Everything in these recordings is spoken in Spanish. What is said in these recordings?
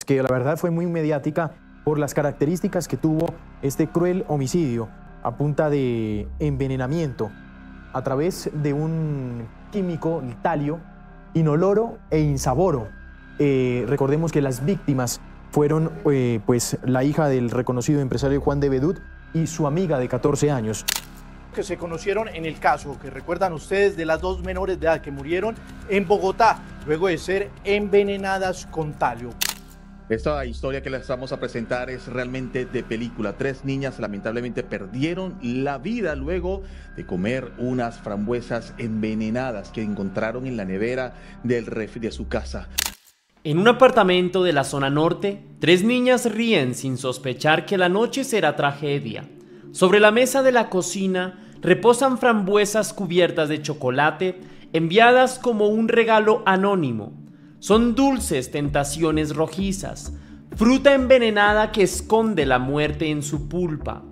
que la verdad fue muy mediática por las características que tuvo este cruel homicidio a punta de envenenamiento a través de un químico, el talio, inoloro e insaboro. Recordemos que las víctimas fueron pues la hija del reconocido empresario Juan de Bedut y su amiga de 14 años. Que se conocieron en el caso, que recuerdan ustedes, de las dos menores de edad que murieron en Bogotá luego de ser envenenadas con talio. Esta historia que les vamos a presentar es realmente de película. 3 niñas lamentablemente perdieron la vida luego de comer unas frambuesas envenenadas que encontraron en la nevera del refri de su casa. En un apartamento de la zona norte, 3 niñas ríen sin sospechar que la noche será tragedia. Sobre la mesa de la cocina reposan frambuesas cubiertas de chocolate, enviadas como un regalo anónimo. Son dulces tentaciones rojizas, fruta envenenada que esconde la muerte en su pulpa.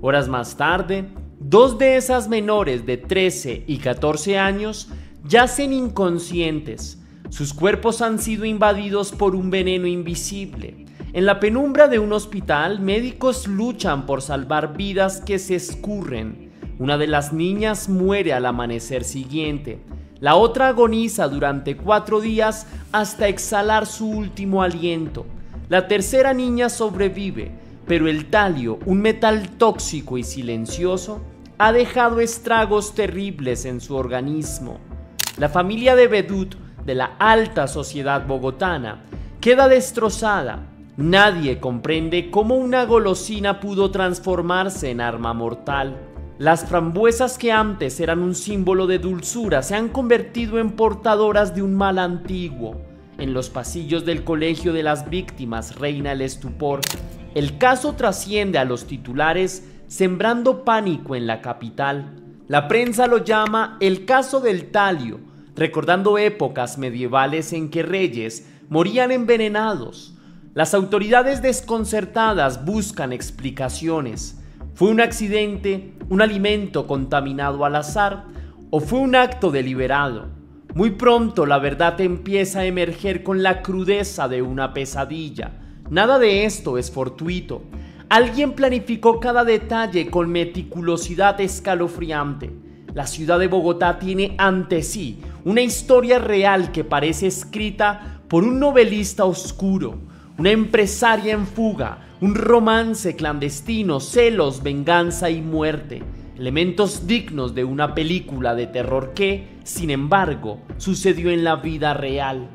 Horas más tarde, 2 de esas menores de 13 y 14 años yacen inconscientes. Sus cuerpos han sido invadidos por un veneno invisible. En la penumbra de un hospital, médicos luchan por salvar vidas que se escurren. Una de las niñas muere al amanecer siguiente. La otra agoniza durante 4 días hasta exhalar su último aliento. La tercera niña sobrevive, pero el talio, un metal tóxico y silencioso, ha dejado estragos terribles en su organismo. La familia de Bedut, de la alta sociedad bogotana, queda destrozada. Nadie comprende cómo una golosina pudo transformarse en arma mortal. Las frambuesas que antes eran un símbolo de dulzura se han convertido en portadoras de un mal antiguo. En los pasillos del colegio de las víctimas reina el estupor. El caso trasciende a los titulares, sembrando pánico en la capital. La prensa lo llama el caso del talio, recordando épocas medievales en que reyes morían envenenados. Las autoridades desconcertadas buscan explicaciones. ¿Fue un accidente, un alimento contaminado al azar o fue un acto deliberado? Muy pronto la verdad empieza a emerger con la crudeza de una pesadilla. Nada de esto es fortuito. Alguien planificó cada detalle con meticulosidad escalofriante. La ciudad de Bogotá tiene ante sí una historia real que parece escrita por un novelista oscuro, una empresaria en fuga, un romance clandestino, celos, venganza y muerte. Elementos dignos de una película de terror que, sin embargo, sucedió en la vida real.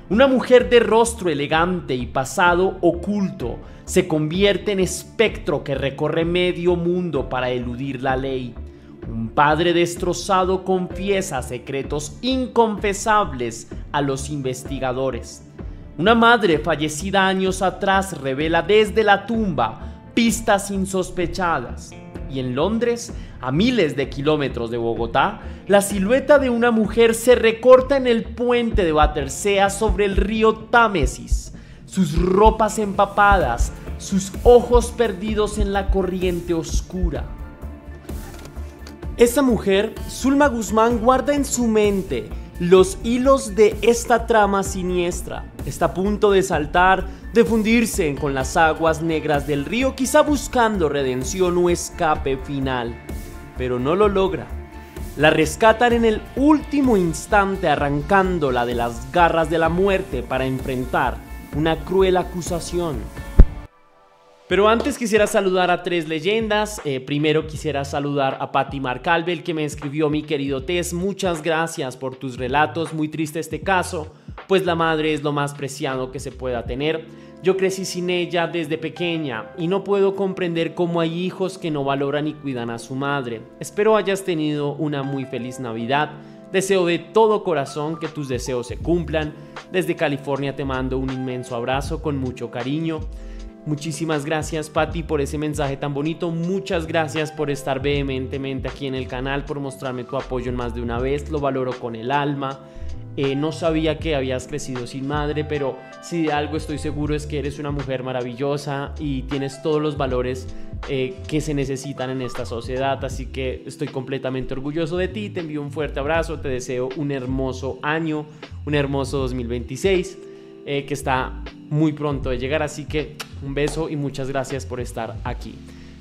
Una mujer de rostro elegante y pasado oculto se convierte en espectro que recorre medio mundo para eludir la ley. Un padre destrozado confiesa secretos inconfesables a los investigadores. Una madre fallecida años atrás revela desde la tumba pistas insospechadas. Y en Londres, a miles de kilómetros de Bogotá, la silueta de una mujer se recorta en el puente de Battersea sobre el río Támesis. Sus ropas empapadas, sus ojos perdidos en la corriente oscura. Esta mujer, Zulma Guzmán, guarda en su mente los hilos de esta trama siniestra. Está a punto de saltar, de fundirse con las aguas negras del río, quizá buscando redención o escape final. Pero no lo logra. La rescatan en el último instante, arrancándola de las garras de la muerte para enfrentar una cruel acusación. Pero antes quisiera saludar a 3 leyendas. Primero quisiera saludar a Patti Marcalvel, que me escribió: mi querido Tess, muchas gracias por tus relatos, muy triste este caso, pues la madre es lo más preciado que se pueda tener. Yo crecí sin ella desde pequeña y no puedo comprender cómo hay hijos que no valoran y cuidan a su madre. Espero hayas tenido una muy feliz Navidad. Deseo de todo corazón que tus deseos se cumplan. Desde California te mando un inmenso abrazo con mucho cariño. Muchísimas gracias, Patti, por ese mensaje tan bonito. Muchas gracias por estar vehementemente aquí en el canal, por mostrarme tu apoyo en más de una vez. Lo valoro con el alma. No sabía que habías crecido sin madre, pero si de algo estoy seguro es que eres una mujer maravillosa y tienes todos los valores que se necesitan en esta sociedad. Así que estoy completamente orgulloso de ti. Te envío un fuerte abrazo. Te deseo un hermoso año, un hermoso 2026. que está muy pronto de llegar, así que un beso y muchas gracias por estar aquí.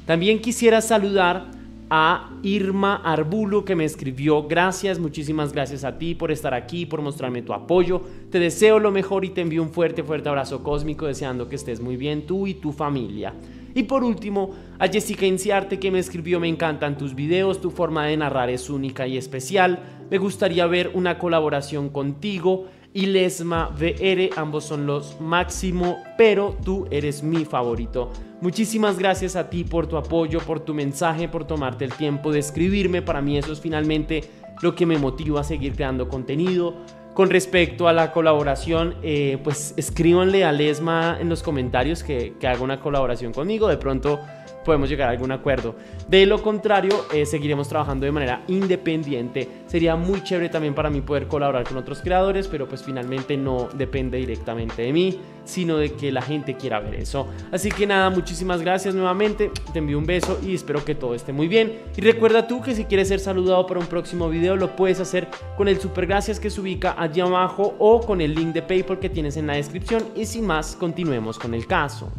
También quisiera saludar a Irma Arbulo, que me escribió: gracias, muchísimas gracias a ti por estar aquí, por mostrarme tu apoyo, te deseo lo mejor y te envío un fuerte abrazo cósmico, deseando que estés muy bien tú y tu familia. Y por último, a Jessica Inciarte, que me escribió: me encantan tus videos, tu forma de narrar es única y especial, me gustaría ver una colaboración contigo. Y Lesma VR, ambos son los máximo, pero tú eres mi favorito. Muchísimas gracias a ti por tu apoyo, por tu mensaje, por tomarte el tiempo de escribirme. Para mí eso es finalmente lo que me motiva a seguir creando contenido. Con respecto a la colaboración, pues escríbanle a Lesma en los comentarios que haga una colaboración conmigo. De pronto podemos llegar a algún acuerdo. De lo contrario, seguiremos trabajando de manera independiente. Sería muy chévere también para mí poder colaborar con otros creadores, pero pues finalmente no depende directamente de mí, sino de que la gente quiera ver eso. Así que nada, muchísimas gracias nuevamente, te envío un beso y espero que todo esté muy bien. Y recuerda tú que si quieres ser saludado para un próximo video, lo puedes hacer con el super gracias que se ubica allí abajo o con el link de PayPal que tienes en la descripción. Y sin más, continuemos con el caso.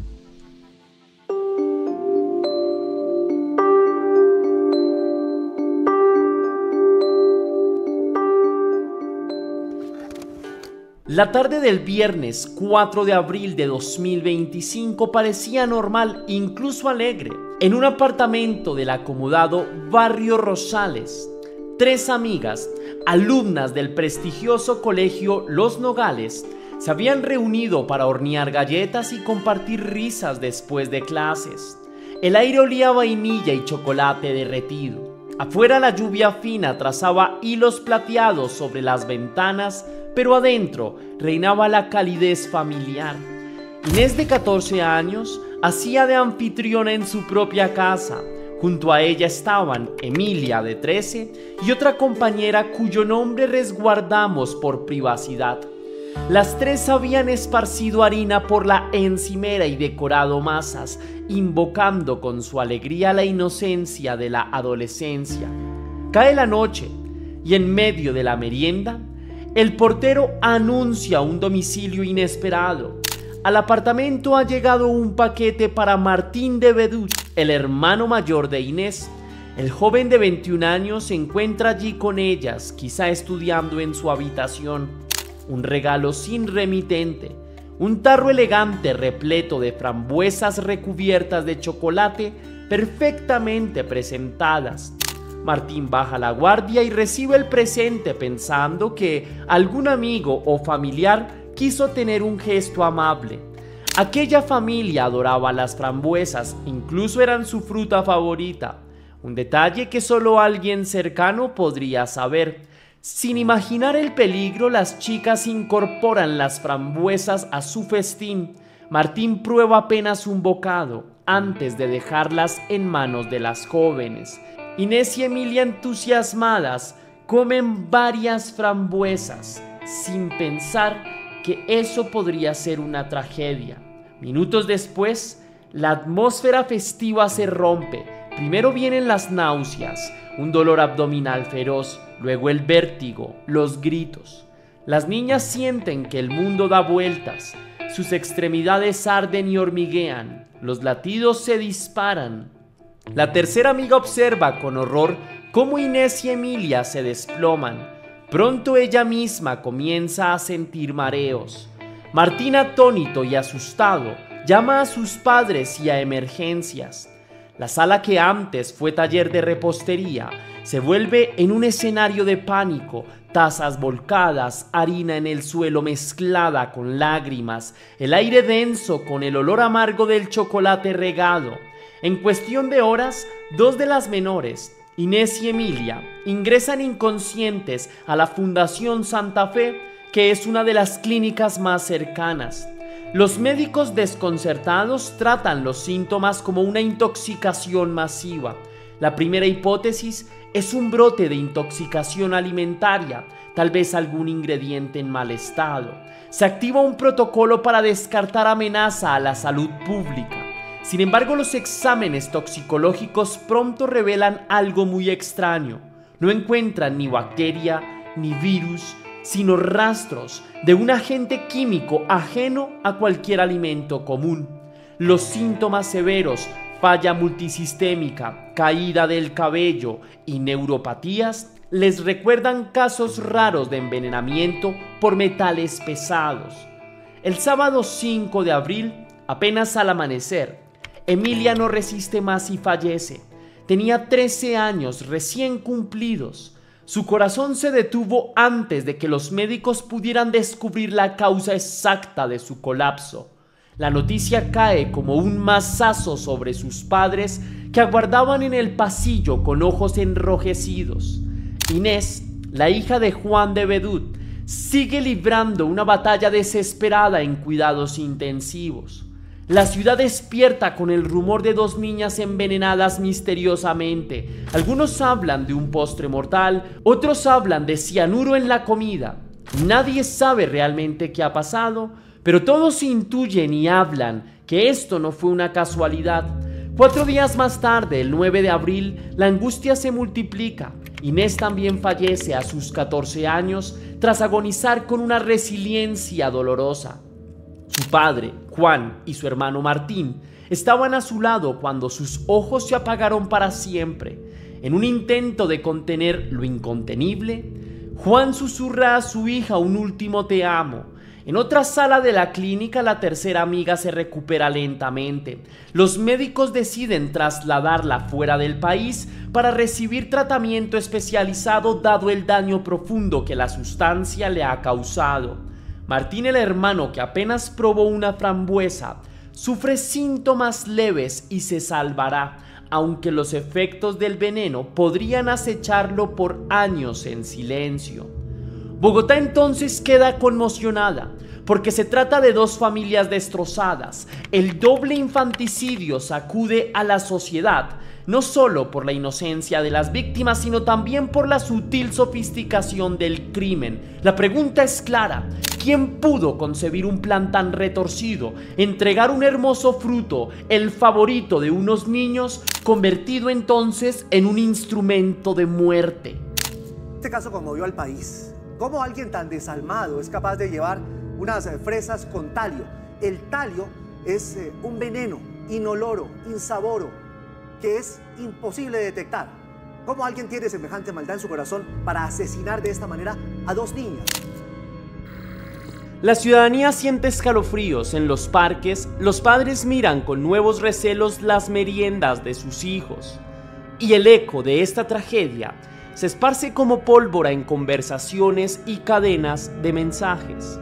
La tarde del viernes 4 de abril de 2025 parecía normal, incluso alegre. En un apartamento del acomodado Barrio Rosales, 3 amigas, alumnas del prestigioso colegio Los Nogales, se habían reunido para hornear galletas y compartir risas después de clases. El aire olía a vainilla y chocolate derretido. Afuera la lluvia fina trazaba hilos plateados sobre las ventanas, pero adentro reinaba la calidez familiar. Inés, de 14 años, hacía de anfitriona en su propia casa. Junto a ella estaban Emilia, de 13, y otra compañera cuyo nombre resguardamos por privacidad. Las 3 habían esparcido harina por la encimera y decorado masas, invocando con su alegría la inocencia de la adolescencia. Cae la noche y en medio de la merienda, el portero anuncia un domicilio inesperado. Al apartamento ha llegado un paquete para Martín de Bedut, el hermano mayor de Inés. El joven de 21 años se encuentra allí con ellas, quizá estudiando en su habitación. Un regalo sin remitente, un tarro elegante repleto de frambuesas recubiertas de chocolate perfectamente presentadas. Martín baja la guardia y recibe el presente pensando que algún amigo o familiar quiso tener un gesto amable. Aquella familia adoraba las frambuesas, incluso eran su fruta favorita. Un detalle que solo alguien cercano podría saber. Sin imaginar el peligro, las chicas incorporan las frambuesas a su festín. Martín prueba apenas un bocado antes de dejarlas en manos de las jóvenes. Inés y Emilia, entusiasmadas, comen varias frambuesas sin pensar que eso podría ser una tragedia. Minutos después, la atmósfera festiva se rompe. Primero vienen las náuseas, un dolor abdominal feroz, luego el vértigo, los gritos. Las niñas sienten que el mundo da vueltas, sus extremidades arden y hormiguean, los latidos se disparan. La tercera amiga observa con horror cómo Inés y Emilia se desploman. Pronto ella misma comienza a sentir mareos. Martín, atónito y asustado, llama a sus padres y a emergencias. La sala, que antes fue taller de repostería, se vuelve en un escenario de pánico. Tazas volcadas, harina en el suelo mezclada con lágrimas, el aire denso con el olor amargo del chocolate regado. En cuestión de horas, 2 de las menores, Inés y Emilia, ingresan inconscientes a la Fundación Santa Fe, que es una de las clínicas más cercanas. Los médicos, desconcertados, tratan los síntomas como una intoxicación masiva. La primera hipótesis es un brote de intoxicación alimentaria, tal vez algún ingrediente en mal estado. Se activa un protocolo para descartar amenaza a la salud pública. Sin embargo, los exámenes toxicológicos pronto revelan algo muy extraño. No encuentran ni bacteria, ni virus, sino rastros de un agente químico ajeno a cualquier alimento común. Los síntomas severos, falla multisistémica, caída del cabello y neuropatías les recuerdan casos raros de envenenamiento por metales pesados. El sábado 5 de abril, apenas al amanecer, Emilia no resiste más y fallece. Tenía 13 años recién cumplidos. Su corazón se detuvo antes de que los médicos pudieran descubrir la causa exacta de su colapso. La noticia cae como un mazazo sobre sus padres, que aguardaban en el pasillo con ojos enrojecidos. Inés, la hija de Juan de Bedut, sigue librando una batalla desesperada en cuidados intensivos. La ciudad despierta con el rumor de 2 niñas envenenadas misteriosamente. Algunos hablan de un postre mortal, otros hablan de cianuro en la comida. Nadie sabe realmente qué ha pasado, pero todos intuyen y hablan que esto no fue una casualidad. 4 días más tarde, el 9 de abril, la angustia se multiplica. Inés también fallece a sus 14 años tras agonizar con una resiliencia dolorosa. Su padre, Juan, y su hermano Martín estaban a su lado cuando sus ojos se apagaron para siempre. En un intento de contener lo incontenible, Juan susurra a su hija un último te amo. En otra sala de la clínica, la tercera amiga se recupera lentamente. Los médicos deciden trasladarla fuera del país para recibir tratamiento especializado dado el daño profundo que la sustancia le ha causado. Martín, el hermano que apenas probó una frambuesa, sufre síntomas leves y se salvará, aunque los efectos del veneno podrían acecharlo por años en silencio. Bogotá entonces queda conmocionada, porque se trata de 2 familias destrozadas. El doble infanticidio sacude a la sociedad, no solo por la inocencia de las víctimas, sino también por la sutil sofisticación del crimen. La pregunta es clara: ¿quién pudo concebir un plan tan retorcido? Entregar un hermoso fruto, el favorito de unos niños, convertido entonces en un instrumento de muerte. Este caso conmovió al país. ¿Cómo alguien tan desalmado es capaz de llevar unas fresas con talio? El talio es un veneno inoloro, insaboro, que es imposible de detectar. ¿Cómo alguien tiene semejante maldad en su corazón para asesinar de esta manera a 2 niñas? La ciudadanía siente escalofríos. En los parques, los padres miran con nuevos recelos las meriendas de sus hijos. Y el eco de esta tragedia se esparce como pólvora en conversaciones y cadenas de mensajes.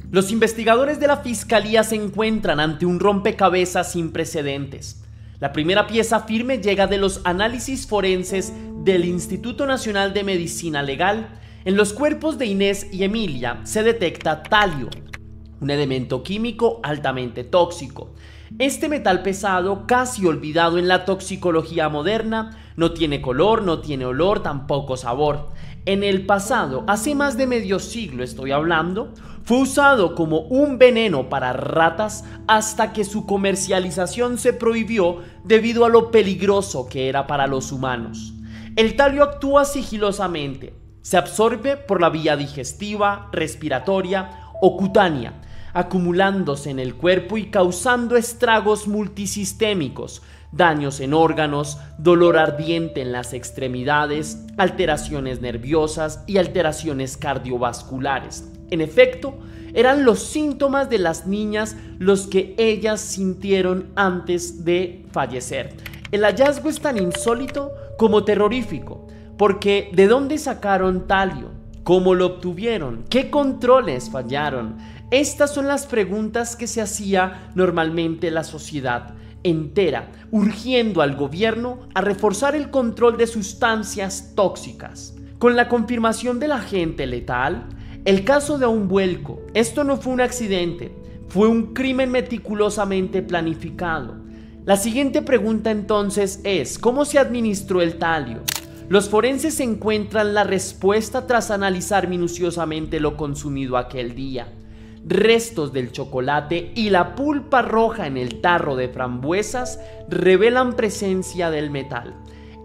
Los investigadores de la Fiscalía se encuentran ante un rompecabezas sin precedentes. La primera pieza firme llega de los análisis forenses del Instituto Nacional de Medicina Legal. En los cuerpos de Inés y Emilia se detecta talio, un elemento químico altamente tóxico. Este metal pesado, casi olvidado en la toxicología moderna, no tiene color, no tiene olor, tampoco sabor. En el pasado, hace más de medio siglo estoy hablando, fue usado como un veneno para ratas hasta que su comercialización se prohibió debido a lo peligroso que era para los humanos. El talio actúa sigilosamente, se absorbe por la vía digestiva, respiratoria o cutánea, acumulándose en el cuerpo y causando estragos multisistémicos, daños en órganos, dolor ardiente en las extremidades, alteraciones nerviosas y alteraciones cardiovasculares. En efecto, eran los síntomas de las niñas los que ellas sintieron antes de fallecer. El hallazgo es tan insólito como terrorífico, porque ¿de dónde sacaron talio? ¿Cómo lo obtuvieron? ¿Qué controles fallaron? Estas son las preguntas que se hacía normalmente la sociedad entera, urgiendo al gobierno a reforzar el control de sustancias tóxicas. Con la confirmación del agente letal, el caso da un vuelco. Esto no fue un accidente, fue un crimen meticulosamente planificado. La siguiente pregunta entonces es: ¿cómo se administró el talio? Los forenses encuentran la respuesta tras analizar minuciosamente lo consumido aquel día. restos del chocolate y la pulpa roja en el tarro de frambuesas revelan presencia del metal.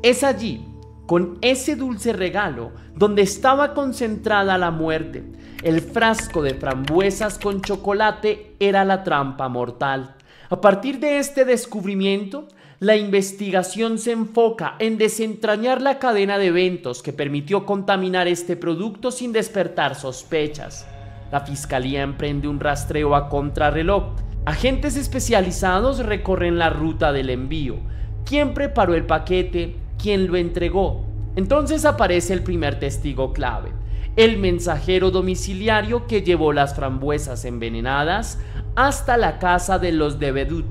Es allí, con ese dulce regalo, donde estaba concentrada la muerte. El frasco de frambuesas con chocolate era la trampa mortal. A partir de este descubrimiento, la investigación se enfoca en desentrañar la cadena de eventos que permitió contaminar este producto sin despertar sospechas. La fiscalía emprende un rastreo a contrarreloj. Agentes especializados recorren la ruta del envío. ¿Quién preparó el paquete? ¿Quién lo entregó? Entonces aparece el primer testigo clave, el mensajero domiciliario que llevó las frambuesas envenenadas hasta la casa de los de Bedut.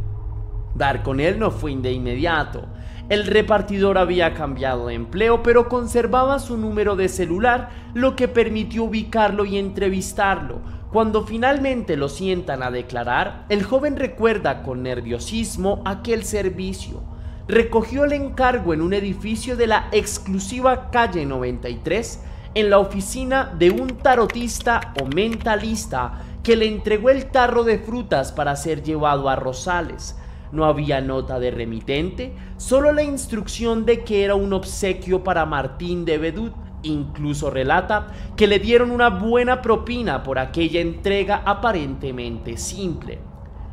Dar con él no fue de inmediato. El repartidor había cambiado de empleo, pero conservaba su número de celular, lo que permitió ubicarlo y entrevistarlo. Cuando finalmente lo sientan a declarar, el joven recuerda con nerviosismo aquel servicio. Recogió el encargo en un edificio de la exclusiva calle 93, en la oficina de un tarotista o mentalista que le entregó el tarro de frutas para ser llevado a Rosales. No había nota de remitente, solo la instrucción de que era un obsequio para Martín de Bedut. Incluso relata que le dieron una buena propina por aquella entrega aparentemente simple.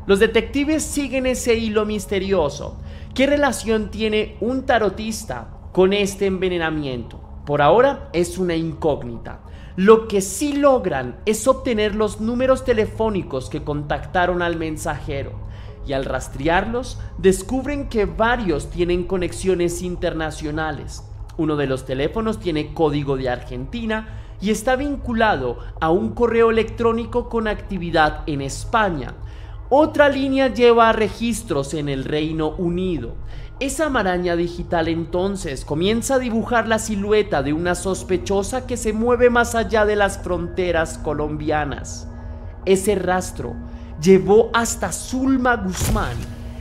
Los detectives siguen ese hilo misterioso. ¿Qué relación tiene un tarotista con este envenenamiento? Por ahora es una incógnita. Lo que sí logran es obtener los números telefónicos que contactaron al mensajero. Y al rastrearlos, descubren que varios tienen conexiones internacionales. Uno de los teléfonos tiene código de Argentina y está vinculado a un correo electrónico con actividad en España. Otra línea lleva registros en el Reino Unido. Esa maraña digital entonces comienza a dibujar la silueta de una sospechosa que se mueve más allá de las fronteras colombianas. Ese rastro llevó hasta Zulma Guzmán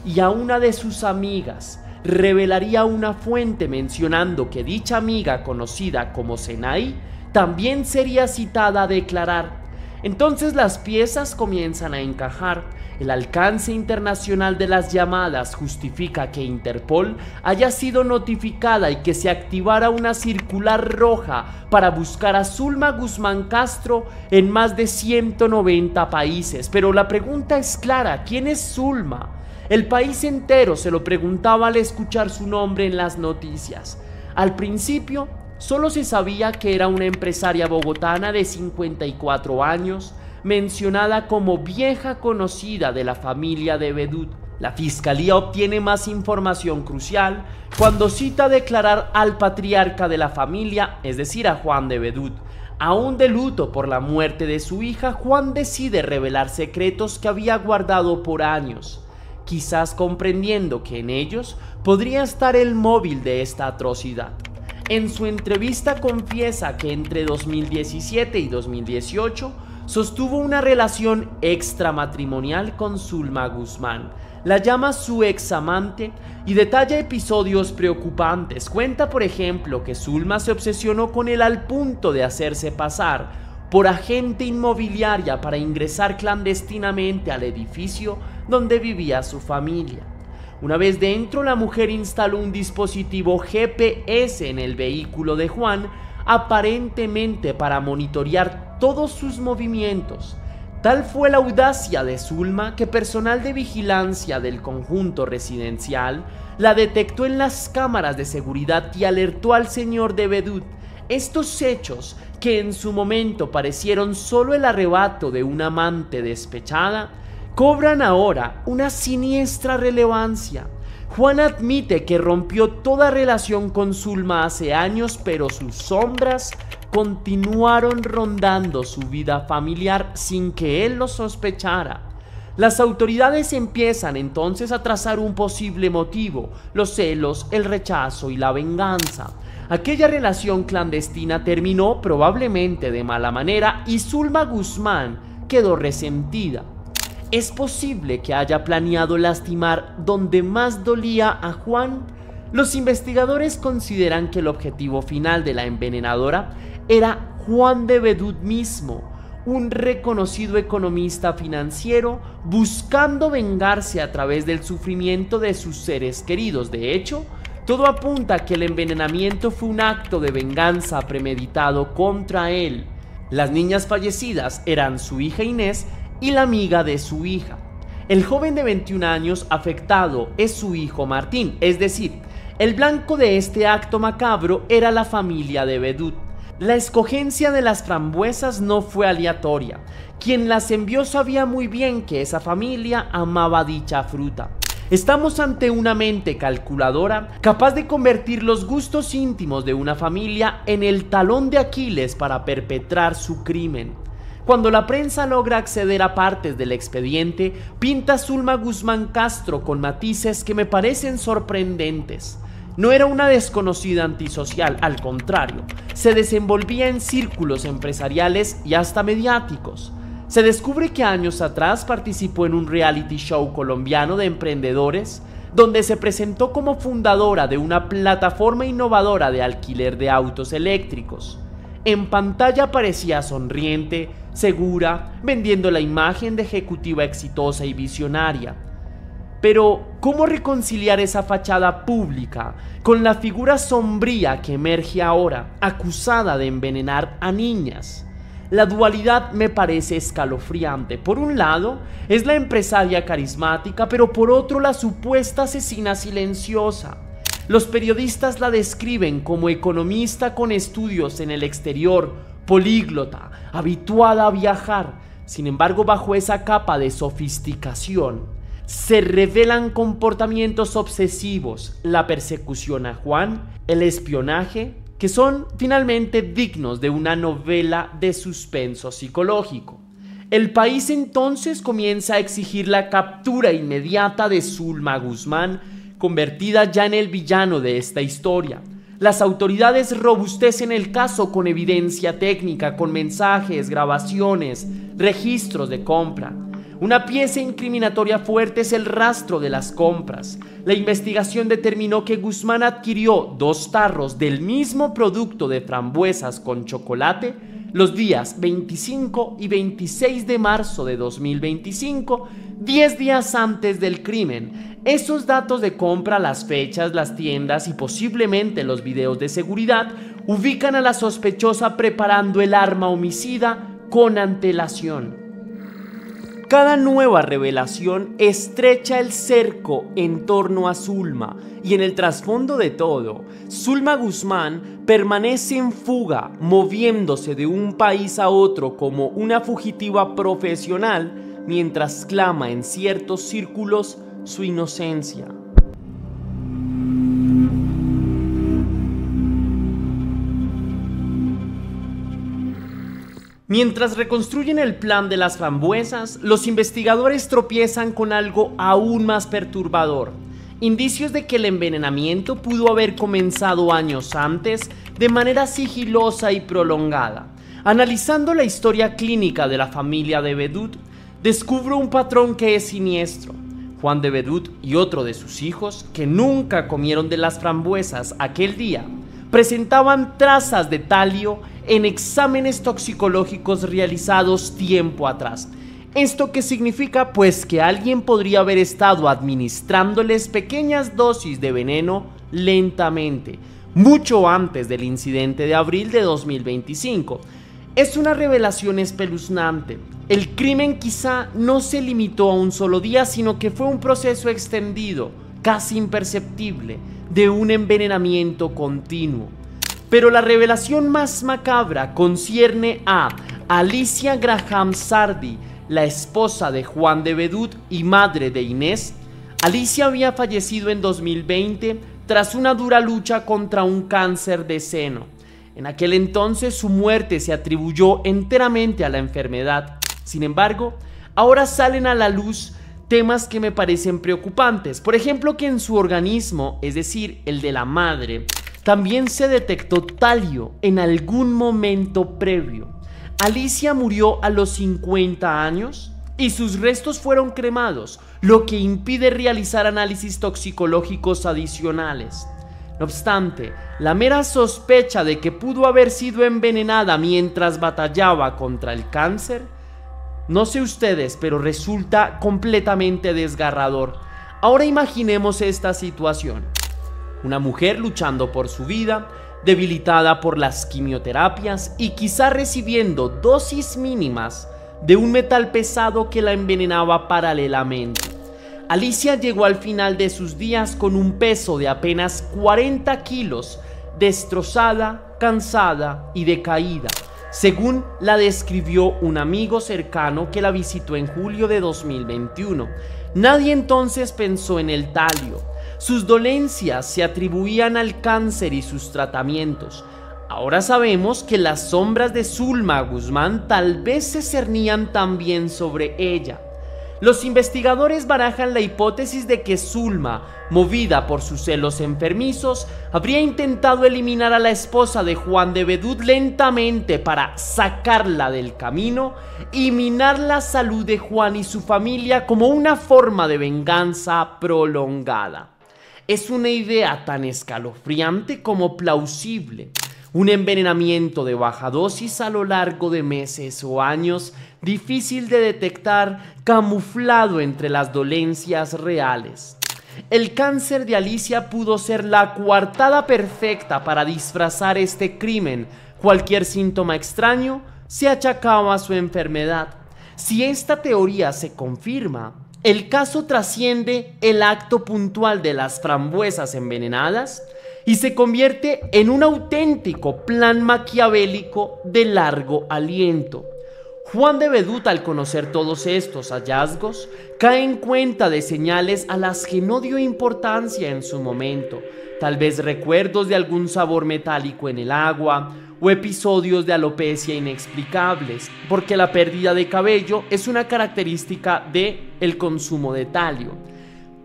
y a una de sus amigas. Revelaría una fuente mencionando que dicha amiga, conocida como Senay, también sería citada a declarar. Entonces las piezas comienzan a encajar. El alcance internacional de las llamadas justifica que Interpol haya sido notificada y que se activara una circular roja para buscar a Zulma Guzmán Castro en más de 190 países. Pero la pregunta es clara: ¿quién es Zulma? El país entero se lo preguntaba al escuchar su nombre en las noticias. Al principio solo se sabía que era una empresaria bogotana de 54 años, mencionada como vieja conocida de la familia de Bedut. La fiscalía obtiene más información crucial cuando cita a declarar al patriarca de la familia, es decir, a Juan de Bedut. Aún de luto por la muerte de su hija, Juan decide revelar secretos que había guardado por años, quizás comprendiendo que en ellos podría estar el móvil de esta atrocidad. En su entrevista confiesa que entre 2017 y 2018 sostuvo una relación extramatrimonial con Zulma Guzmán. La llama su examante y detalla episodios preocupantes. Cuenta, por ejemplo, que Zulma se obsesionó con él al punto de hacerse pasar por agente inmobiliaria para ingresar clandestinamente al edificio donde vivía su familia. Una vez dentro, la mujer instaló un dispositivo GPS en el vehículo de Juan, aparentemente para monitorear todos sus movimientos. Tal fue la audacia de Zulma que personal de vigilancia del conjunto residencial la detectó en las cámaras de seguridad y alertó al señor de Bedut. Estos hechos, que en su momento parecieron solo el arrebato de una amante despechada, cobran ahora una siniestra relevancia. Juan admite que rompió toda relación con Zulma hace años, pero sus sombras continuaron rondando su vida familiar sin que él lo sospechara. Las autoridades empiezan entonces a trazar un posible motivo: los celos, el rechazo y la venganza. Aquella relación clandestina terminó probablemente de mala manera y Zulma Guzmán quedó resentida. ¿Es posible que haya planeado lastimar donde más dolía a Juan? Los investigadores consideran que el objetivo final de la envenenadora era Juan de Bedut mismo, un reconocido economista financiero buscando vengarse a través del sufrimiento de sus seres queridos. De hecho, todo apunta a que el envenenamiento fue un acto de venganza premeditado contra él. Las niñas fallecidas eran su hija Inés y la amiga de su hija. El joven de 21 años afectado es su hijo Martín, es decir, el blanco de este acto macabro era la familia de Bedut. La escogencia de las frambuesas no fue aleatoria. Quien las envió sabía muy bien que esa familia amaba dicha fruta. Estamos ante una mente calculadora capaz de convertir los gustos íntimos de una familia en el talón de Aquiles para perpetrar su crimen. Cuando la prensa logra acceder a partes del expediente, pinta a Zulma Guzmán Castro con matices que me parecen sorprendentes. No era una desconocida antisocial, al contrario, se desenvolvía en círculos empresariales y hasta mediáticos. Se descubre que años atrás participó en un reality show colombiano de emprendedores, donde se presentó como fundadora de una plataforma innovadora de alquiler de autos eléctricos. En pantalla parecía sonriente, segura, vendiendo la imagen de ejecutiva exitosa y visionaria. Pero, ¿cómo reconciliar esa fachada pública con la figura sombría que emerge ahora, acusada de envenenar a niñas? La dualidad me parece escalofriante. Por un lado, es la empresaria carismática, pero por otro, la supuesta asesina silenciosa. Los periodistas la describen como economista con estudios en el exterior, políglota, habituada a viajar. Sin embargo, bajo esa capa de sofisticación, se revelan comportamientos obsesivos, la persecución a Juan, el espionaje, que son finalmente dignos de una novela de suspenso psicológico. El país entonces comienza a exigir la captura inmediata de Zulma Guzmán, convertida ya en el villano de esta historia. Las autoridades robustecen el caso con evidencia técnica, con mensajes, grabaciones, registros de compra. Una pieza incriminatoria fuerte es el rastro de las compras. La investigación determinó que Guzmán adquirió 2 tarros del mismo producto de frambuesas con chocolate los días 25 y 26 de marzo de 2025, 10 días antes del crimen. Esos datos de compra, las fechas, las tiendas y posiblemente los videos de seguridad ubican a la sospechosa preparando el arma homicida con antelación. Cada nueva revelación estrecha el cerco en torno a Zulma, y en el trasfondo de todo, Zulma Guzmán permanece en fuga, moviéndose de un país a otro como una fugitiva profesional, mientras clama en ciertos círculos su inocencia. Mientras reconstruyen el plan de las frambuesas, los investigadores tropiezan con algo aún más perturbador: indicios de que el envenenamiento pudo haber comenzado años antes de manera sigilosa y prolongada. Analizando la historia clínica de la familia de Bedut, descubro un patrón que es siniestro. Juan de Bedut y otro de sus hijos, que nunca comieron de las frambuesas aquel día, presentaban trazas de talio en exámenes toxicológicos realizados tiempo atrás. ¿Esto qué significa? Pues que alguien podría haber estado administrándoles pequeñas dosis de veneno lentamente, mucho antes del incidente de abril de 2025. Es una revelación espeluznante. El crimen quizá no se limitó a un solo día, sino que fue un proceso extendido, casi imperceptible, de un envenenamiento continuo. Pero la revelación más macabra concierne a Alicia Graham Sardi, la esposa de Juan de Bedut y madre de Inés. Alicia había fallecido en 2020 tras una dura lucha contra un cáncer de seno. En aquel entonces su muerte se atribuyó enteramente a la enfermedad. Sin embargo, ahora salen a la luz temas que me parecen preocupantes. Por ejemplo, que en su organismo, es decir, el de la madre, también se detectó talio en algún momento previo. Alicia murió a los 50 años y sus restos fueron cremados, lo que impide realizar análisis toxicológicos adicionales. No obstante, la mera sospecha de que pudo haber sido envenenada mientras batallaba contra el cáncer, no sé ustedes, pero resulta completamente desgarrador. Ahora imaginemos esta situación. Una mujer luchando por su vida, debilitada por las quimioterapias y quizá recibiendo dosis mínimas de un metal pesado que la envenenaba paralelamente. Alicia llegó al final de sus días con un peso de apenas 40 kilos, destrozada, cansada y decaída, según la describió un amigo cercano que la visitó en julio de 2021. Nadie entonces pensó en el talio. Sus dolencias se atribuían al cáncer y sus tratamientos. Ahora sabemos que las sombras de Zulma Guzmán tal vez se cernían también sobre ella. Los investigadores barajan la hipótesis de que Zulma, movida por sus celos enfermizos, habría intentado eliminar a la esposa de Juan de Bedut lentamente para sacarla del camino y minar la salud de Juan y su familia como una forma de venganza prolongada. Es una idea tan escalofriante como plausible. Un envenenamiento de baja dosis a lo largo de meses o años, difícil de detectar, camuflado entre las dolencias reales. El cáncer de Alicia pudo ser la coartada perfecta para disfrazar este crimen. Cualquier síntoma extraño se achacaba a su enfermedad. Si esta teoría se confirma, el caso trasciende el acto puntual de las frambuesas envenenadas y se convierte en un auténtico plan maquiavélico de largo aliento. Juan de Bedut, al conocer todos estos hallazgos, cae en cuenta de señales a las que no dio importancia en su momento, tal vez recuerdos de algún sabor metálico en el agua o episodios de alopecia inexplicables, porque la pérdida de cabello es una característica del consumo de talio.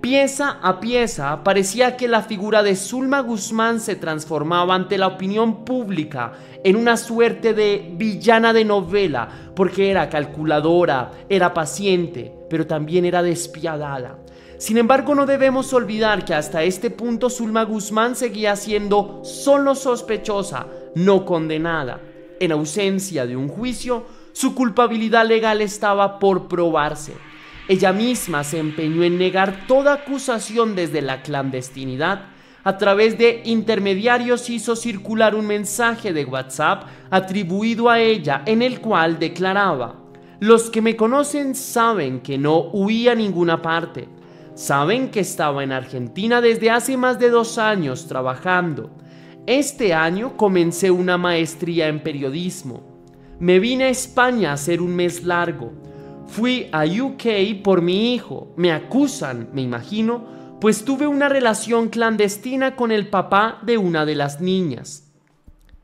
Pieza a pieza, parecía que la figura de Zulma Guzmán se transformaba ante la opinión pública en una suerte de villana de novela, porque era calculadora, era paciente, pero también era despiadada. Sin embargo, no debemos olvidar que hasta este punto Zulma Guzmán seguía siendo solo sospechosa, no condenada. En ausencia de un juicio, su culpabilidad legal estaba por probarse. Ella misma se empeñó en negar toda acusación desde la clandestinidad. A través de intermediarios hizo circular un mensaje de WhatsApp atribuido a ella en el cual declaraba: "Los que me conocen saben que no huí a ninguna parte. Saben que estaba en Argentina desde hace más de 2 años trabajando. Este año comencé una maestría en periodismo. Me vine a España a hacer un mes largo. Fui a UK por mi hijo. Me acusan, me imagino, pues tuve una relación clandestina con el papá de una de las niñas".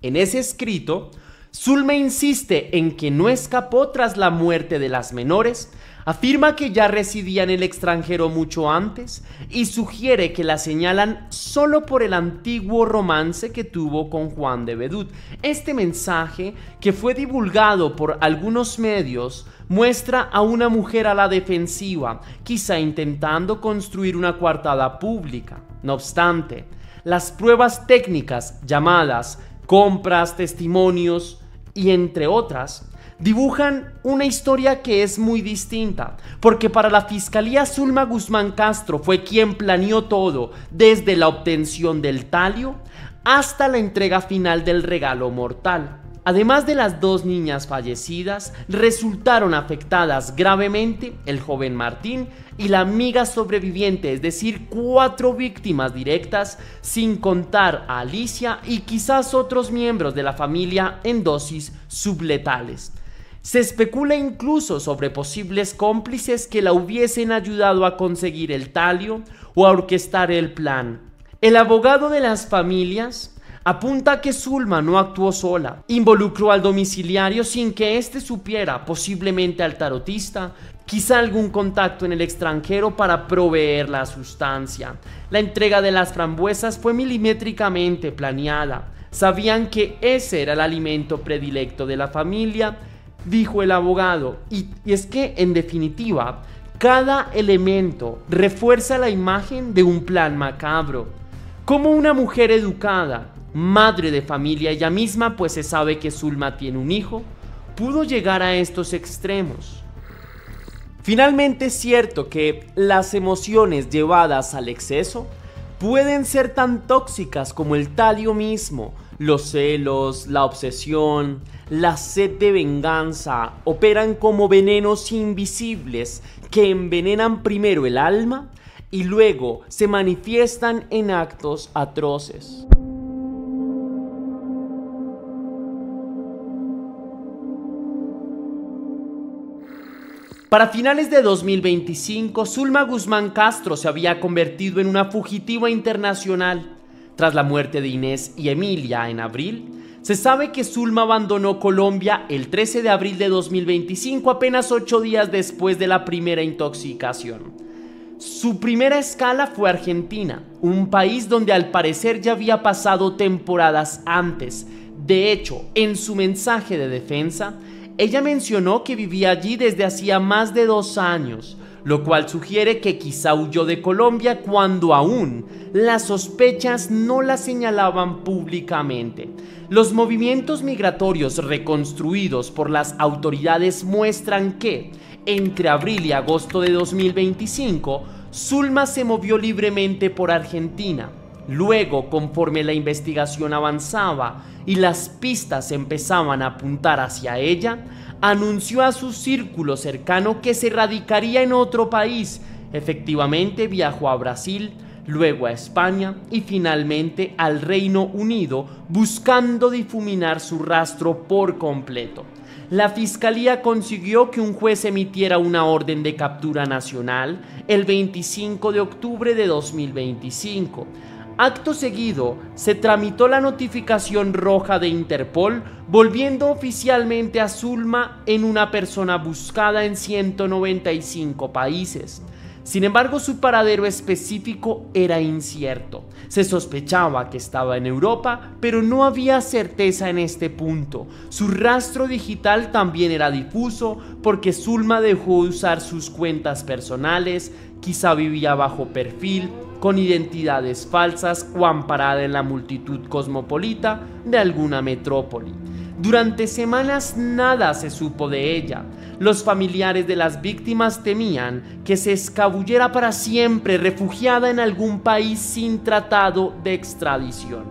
En ese escrito, Zulma insiste en que no escapó tras la muerte de las menores, afirma que ya residía en el extranjero mucho antes y sugiere que la señalan solo por el antiguo romance que tuvo con Juan de Bedut. Este mensaje, que fue divulgado por algunos medios, muestra a una mujer a la defensiva, quizá intentando construir una coartada pública. No obstante, las pruebas técnicas llamadas compras, testimonios y entre otras, dibujan una historia que es muy distinta, porque para la fiscalía Zulma Guzmán Castro fue quien planeó todo, desde la obtención del talio hasta la entrega final del regalo mortal. Además de las 2 niñas fallecidas, resultaron afectadas gravemente el joven Martín y la amiga sobreviviente, es decir, 4 víctimas directas, sin contar a Alicia y quizás otros miembros de la familia en dosis subletales. Se especula incluso sobre posibles cómplices que la hubiesen ayudado a conseguir el talio o a orquestar el plan. El abogado de las familias apunta que Zulma no actuó sola, involucró al domiciliario sin que éste supiera, posiblemente al tarotista, quizá algún contacto en el extranjero para proveer la sustancia. La entrega de las frambuesas fue milimétricamente planeada. Sabían que ese era el alimento predilecto de la familia, dijo el abogado, y es que, en definitiva, cada elemento refuerza la imagen de un plan macabro. Como una mujer educada, madre de familia ella misma, pues se sabe que Zulma tiene un hijo, pudo llegar a estos extremos. Finalmente es cierto que las emociones llevadas al exceso pueden ser tan tóxicas como el talio mismo. Los celos, la obsesión, la sed de venganza operan como venenos invisibles que envenenan primero el alma y luego se manifiestan en actos atroces. Para finales de 2025, Zulma Guzmán Castro se había convertido en una fugitiva internacional. Tras la muerte de Inés y Emilia en abril, se sabe que Zulma abandonó Colombia el 13 de abril de 2025, apenas 8 días después de la primera intoxicación. Su primera escala fue Argentina, un país donde al parecer ya había pasado temporadas antes. De hecho, en su mensaje de defensa, ella mencionó que vivía allí desde hacía más de 2 años, lo cual sugiere que quizá huyó de Colombia cuando aún las sospechas no la señalaban públicamente. Los movimientos migratorios reconstruidos por las autoridades muestran que, entre abril y agosto de 2025, Zulma se movió libremente por Argentina. Luego, conforme la investigación avanzaba y las pistas empezaban a apuntar hacia ella, anunció a su círculo cercano que se radicaría en otro país. Efectivamente, viajó a Brasil, luego a España y finalmente al Reino Unido, buscando difuminar su rastro por completo. La fiscalía consiguió que un juez emitiera una orden de captura nacional el 25 de octubre de 2025. Acto seguido, se tramitó la notificación roja de Interpol, volviendo oficialmente a Zulma en una persona buscada en 195 países. Sin embargo, su paradero específico era incierto. Se sospechaba que estaba en Europa, pero no había certeza en este punto. Su rastro digital también era difuso porque Zulma dejó de usar sus cuentas personales, quizá vivía bajo perfil, con identidades falsas o amparada en la multitud cosmopolita de alguna metrópoli. Durante semanas nada se supo de ella. Los familiares de las víctimas temían que se escabullera para siempre refugiada en algún país sin tratado de extradición.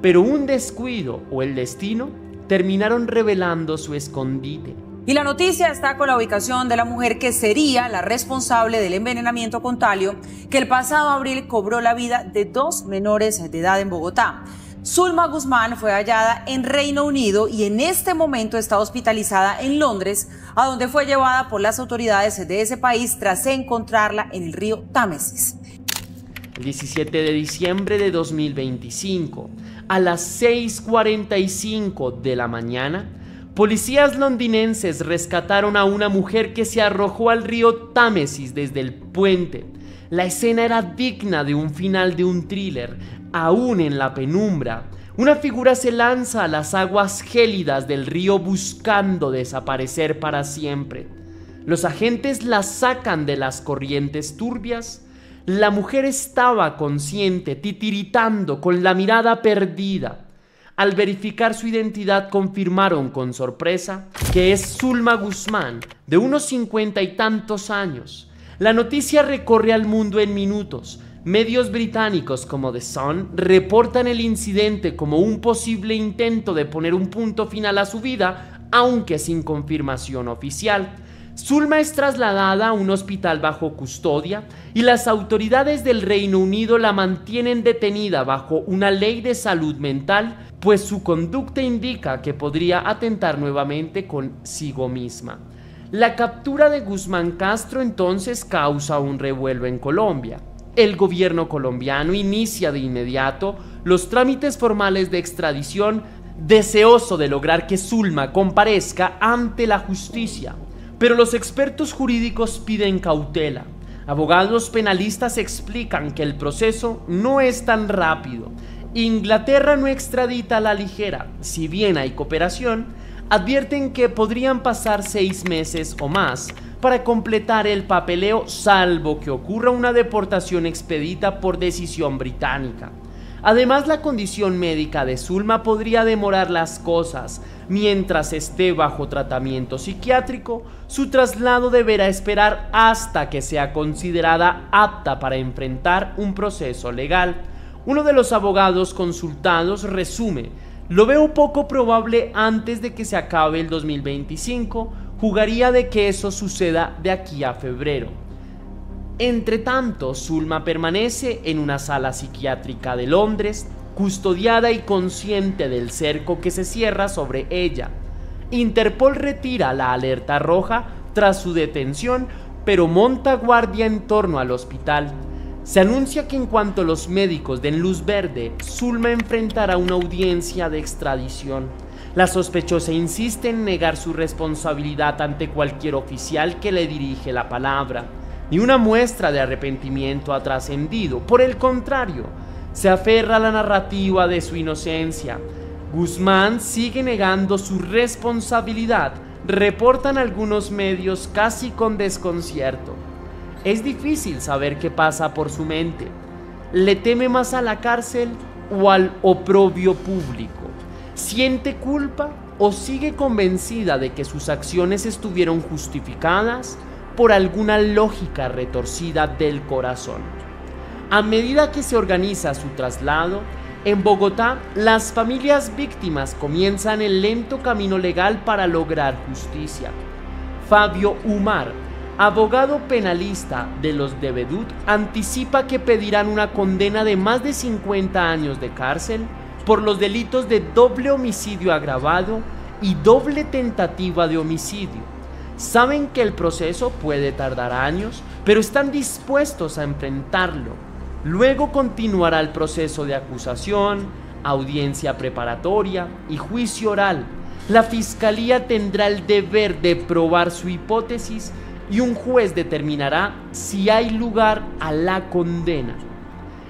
Pero un descuido o el destino terminaron revelando su escondite. Y la noticia está con la ubicación de la mujer que sería la responsable del envenenamiento con talio que el pasado abril cobró la vida de 2 menores de edad en Bogotá. Zulma Guzmán fue hallada en Reino Unido y en este momento está hospitalizada en Londres, a donde fue llevada por las autoridades de ese país tras encontrarla en el río Támesis. El 17 de diciembre de 2025, a las 6:45 de la mañana, policías londinenses rescataron a una mujer que se arrojó al río Támesis desde el puente. La escena era digna de un final de un thriller. Aún en la penumbra, una figura se lanza a las aguas gélidas del río buscando desaparecer para siempre. Los agentes la sacan de las corrientes turbias. La mujer estaba consciente, titiritando, con la mirada perdida. Al verificar su identidad confirmaron con sorpresa que es Zulma Guzmán, de unos 50 y tantos años. La noticia recorre al mundo en minutos. Medios británicos como The Sun reportan el incidente como un posible intento de poner un punto final a su vida, aunque sin confirmación oficial. Zulma es trasladada a un hospital bajo custodia y las autoridades del Reino Unido la mantienen detenida bajo una ley de salud mental, pues su conducta indica que podría atentar nuevamente consigo misma. La captura de Guzmán Castro entonces causa un revuelo en Colombia. El gobierno colombiano inicia de inmediato los trámites formales de extradición, deseoso de lograr que Zulma comparezca ante la justicia. Pero los expertos jurídicos piden cautela. Abogados penalistas explican que el proceso no es tan rápido. Inglaterra no extradita a la ligera. Si bien hay cooperación, advierten que podrían pasar 6 meses o más para completar el papeleo, salvo que ocurra una deportación expedita por decisión británica. Además, la condición médica de Zulma podría demorar las cosas. Mientras esté bajo tratamiento psiquiátrico, su traslado deberá esperar hasta que sea considerada apta para enfrentar un proceso legal. Uno de los abogados consultados resume: lo veo poco probable antes de que se acabe el 2025, jugaría de que eso suceda de aquí a febrero. Entre tanto, Zulma permanece en una sala psiquiátrica de Londres, custodiada y consciente del cerco que se cierra sobre ella. Interpol retira la alerta roja tras su detención, pero monta guardia en torno al hospital. Se anuncia que en cuanto los médicos den luz verde, Zulma enfrentará una audiencia de extradición. La sospechosa insiste en negar su responsabilidad ante cualquier oficial que le dirige la palabra. Ni una muestra de arrepentimiento ha trascendido. Por el contrario, se aferra a la narrativa de su inocencia. Guzmán sigue negando su responsabilidad, reportan algunos medios casi con desconcierto. Es difícil saber qué pasa por su mente. ¿Le teme más a la cárcel o al oprobio público? ¿Siente culpa o sigue convencida de que sus acciones estuvieron justificadas por alguna lógica retorcida del corazón? A medida que se organiza su traslado, en Bogotá, las familias víctimas comienzan el lento camino legal para lograr justicia. Fabio Umar, abogado penalista de los de Bedut, anticipa que pedirán una condena de más de 50 años de cárcel por los delitos de doble homicidio agravado y doble tentativa de homicidio. Saben que el proceso puede tardar años, pero están dispuestos a enfrentarlo. Luego continuará el proceso de acusación, audiencia preparatoria y juicio oral. La fiscalía tendrá el deber de probar su hipótesis y un juez determinará si hay lugar a la condena.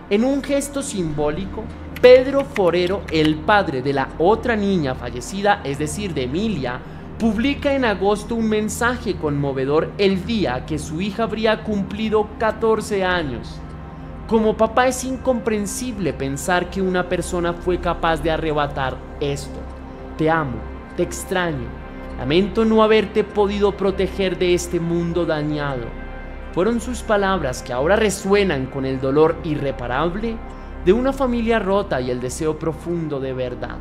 En un gesto simbólico, Pedro Forero, el padre de la otra niña fallecida, es decir, de Emilia, publica en agosto un mensaje conmovedor el día que su hija habría cumplido 14 años. Como papá es incomprensible pensar que una persona fue capaz de arrebatar esto. Te amo, te extraño, lamento no haberte podido proteger de este mundo dañado. Fueron sus palabras que ahora resuenan con el dolor irreparable de una familia rota y el deseo profundo de verdad.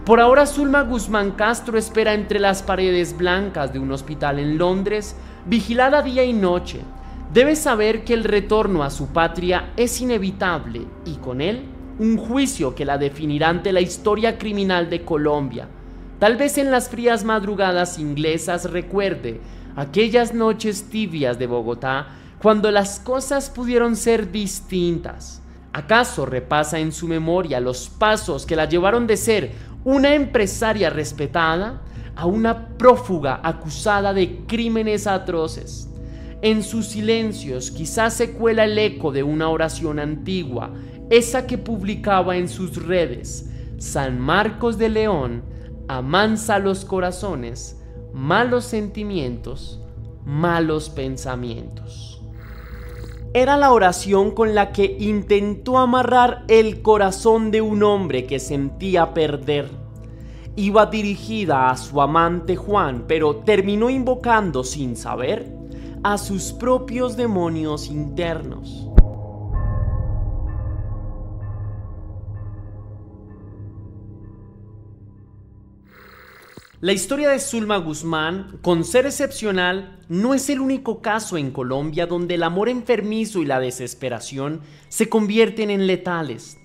Por ahora, Zulma Guzmán Castro espera entre las paredes blancas de un hospital en Londres, vigilada día y noche. Debe saber que el retorno a su patria es inevitable y con él un juicio que la definirá ante la historia criminal de Colombia. Tal vez en las frías madrugadas inglesas recuerde aquellas noches tibias de Bogotá cuando las cosas pudieron ser distintas. ¿Acaso repasa en su memoria los pasos que la llevaron de ser una empresaria respetada a una prófuga acusada de crímenes atroces? En sus silencios quizás se cuela el eco de una oración antigua, esa que publicaba en sus redes: San Marcos de León, amansa los corazones, malos sentimientos, malos pensamientos. Era la oración con la que intentó amarrar el corazón de un hombre que sentía perder. Iba dirigida a su amante Juan, pero terminó invocando sin saber a sus propios demonios internos. La historia de Zulma Guzmán, con ser excepcional, no es el único caso en Colombia donde el amor enfermizo y la desesperación se convierten en letales.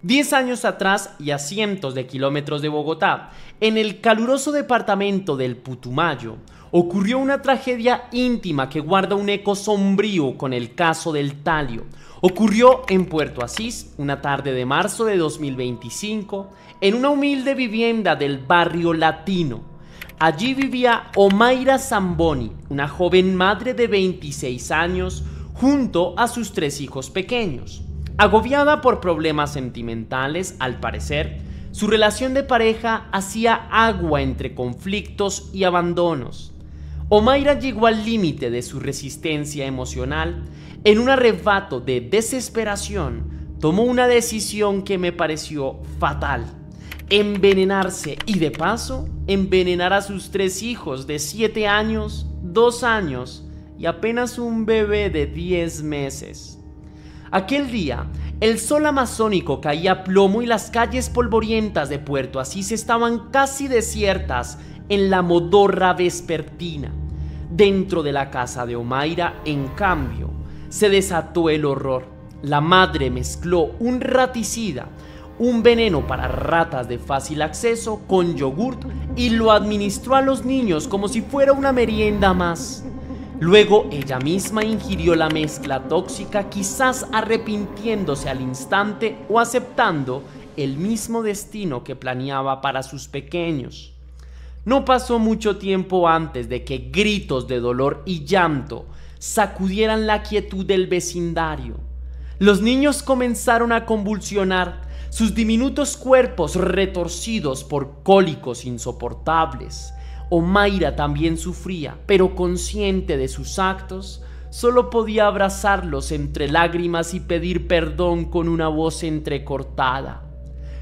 10 años atrás y a cientos de kilómetros de Bogotá, en el caluroso departamento del Putumayo, ocurrió una tragedia íntima que guarda un eco sombrío con el caso del talio. Ocurrió en Puerto Asís, una tarde de marzo de 2025, en una humilde vivienda del barrio Latino. Allí vivía Omaira Zamboni, una joven madre de 26 años, junto a sus 3 hijos pequeños. Agobiada por problemas sentimentales, al parecer, su relación de pareja hacía agua entre conflictos y abandonos. Omaira llegó al límite de su resistencia emocional. En un arrebato de desesperación, tomó una decisión que me pareció fatal: envenenarse y de paso envenenar a sus 3 hijos de 7 años, 2 años y apenas un bebé de 10 meses. Aquel día, el sol amazónico caía a plomo y las calles polvorientas de Puerto Asís estaban casi desiertas en la modorra vespertina. Dentro de la casa de Omaira, en cambio, se desató el horror. La madre mezcló un raticida, un veneno para ratas de fácil acceso, con yogurt y lo administró a los niños como si fuera una merienda más. Luego ella misma ingirió la mezcla tóxica, quizás arrepintiéndose al instante o aceptando el mismo destino que planeaba para sus pequeños. No pasó mucho tiempo antes de que gritos de dolor y llanto sacudieran la quietud del vecindario. Los niños comenzaron a convulsionar, sus diminutos cuerpos retorcidos por cólicos insoportables. Omaira también sufría, pero consciente de sus actos, solo podía abrazarlos entre lágrimas y pedir perdón con una voz entrecortada.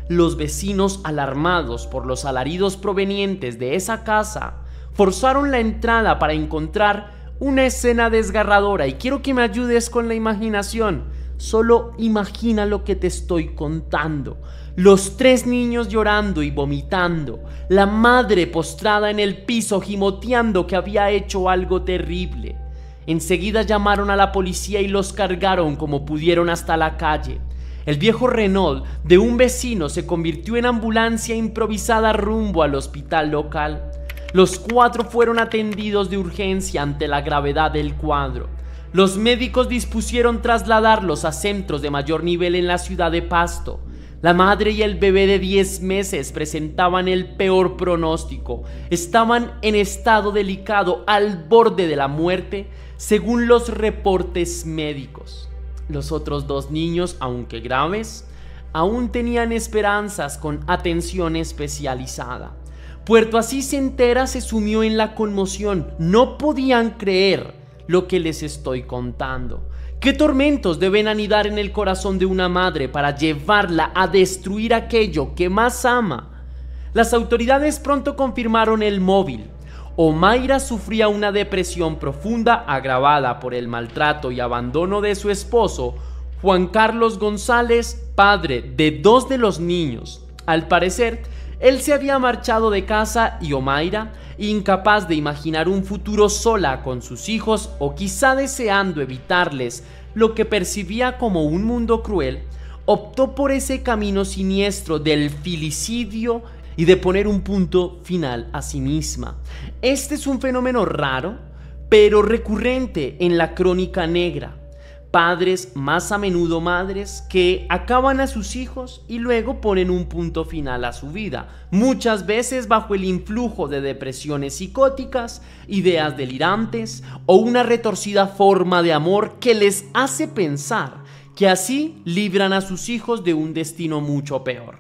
Los vecinos, alarmados por los alaridos provenientes de esa casa, forzaron la entrada para encontrar una escena desgarradora, y quiero que me ayudes con la imaginación. Solo imagina lo que te estoy contando: los 3 niños llorando y vomitando, la madre postrada en el piso gimoteando que había hecho algo terrible. Enseguida llamaron a la policía y los cargaron como pudieron hasta la calle. El viejo Renault de un vecino se convirtió en ambulancia improvisada rumbo al hospital local. Los 4 fueron atendidos de urgencia ante la gravedad del cuadro. Los médicos dispusieron trasladarlos a centros de mayor nivel en la ciudad de Pasto. La madre y el bebé de 10 meses presentaban el peor pronóstico. Estaban en estado delicado, al borde de la muerte, según los reportes médicos. Los otros 2 niños, aunque graves, aún tenían esperanzas con atención especializada. Puerto Asís entera se sumió en la conmoción. No podían creer lo que les estoy contando. ¿Qué tormentos deben anidar en el corazón de una madre para llevarla a destruir aquello que más ama? Las autoridades pronto confirmaron el móvil. Omaira sufría una depresión profunda agravada por el maltrato y abandono de su esposo, Juan Carlos González, padre de 2 de los niños. Al parecer, él se había marchado de casa y Omaira, incapaz de imaginar un futuro sola con sus hijos, o quizá deseando evitarles lo que percibía como un mundo cruel, optó por ese camino siniestro del filicidio y de poner un punto final a sí misma. Este es un fenómeno raro, pero recurrente en la crónica negra. Padres, más a menudo madres, que acaban a sus hijos y luego ponen un punto final a su vida, muchas veces bajo el influjo de depresiones psicóticas, ideas delirantes o una retorcida forma de amor que les hace pensar que así libran a sus hijos de un destino mucho peor.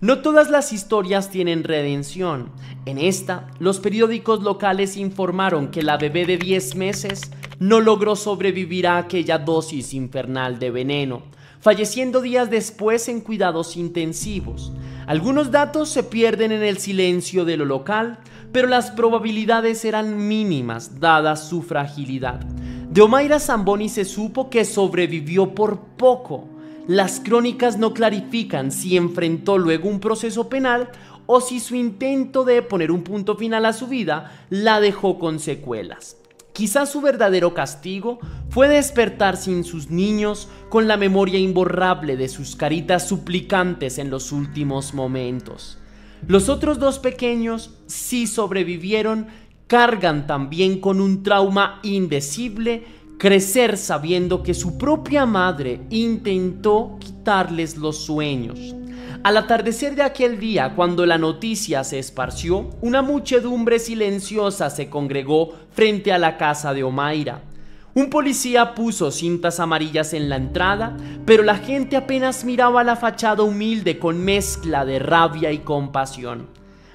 No todas las historias tienen redención. En esta, los periódicos locales informaron que la bebé de 10 meses no logró sobrevivir a aquella dosis infernal de veneno, falleciendo días después en cuidados intensivos. Algunos datos se pierden en el silencio de lo local, pero las probabilidades eran mínimas dada su fragilidad. De Omaira Zamboni se supo que sobrevivió por poco. Las crónicas no clarifican si enfrentó luego un proceso penal o si su intento de poner un punto final a su vida la dejó con secuelas. Quizás su verdadero castigo fue despertar sin sus niños, con la memoria imborrable de sus caritas suplicantes en los últimos momentos. Los otros 2 pequeños sí sobrevivieron, cargan también con un trauma indecible: crecer sabiendo que su propia madre intentó quitarles los sueños. Al atardecer de aquel día, cuando la noticia se esparció, una muchedumbre silenciosa se congregó frente a la casa de Omaira. Un policía puso cintas amarillas en la entrada, pero la gente apenas miraba la fachada humilde con mezcla de rabia y compasión.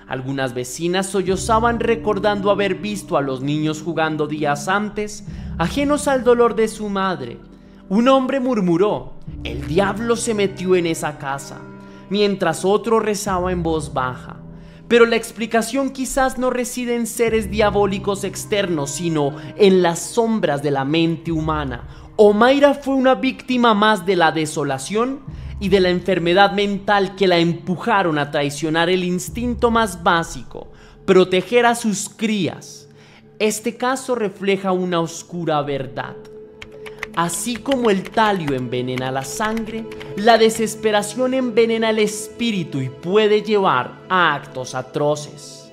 Algunas vecinas sollozaban recordando haber visto a los niños jugando días antes, ajenos al dolor de su madre. Un hombre murmuró: "El diablo se metió en esa casa", mientras otro rezaba en voz baja. Pero la explicación quizás no reside en seres diabólicos externos, sino en las sombras de la mente humana. Omaira fue una víctima más de la desolación y de la enfermedad mental que la empujaron a traicionar el instinto más básico: proteger a sus crías. Este caso refleja una oscura verdad. Así como el talio envenena la sangre, la desesperación envenena el espíritu y puede llevar a actos atroces.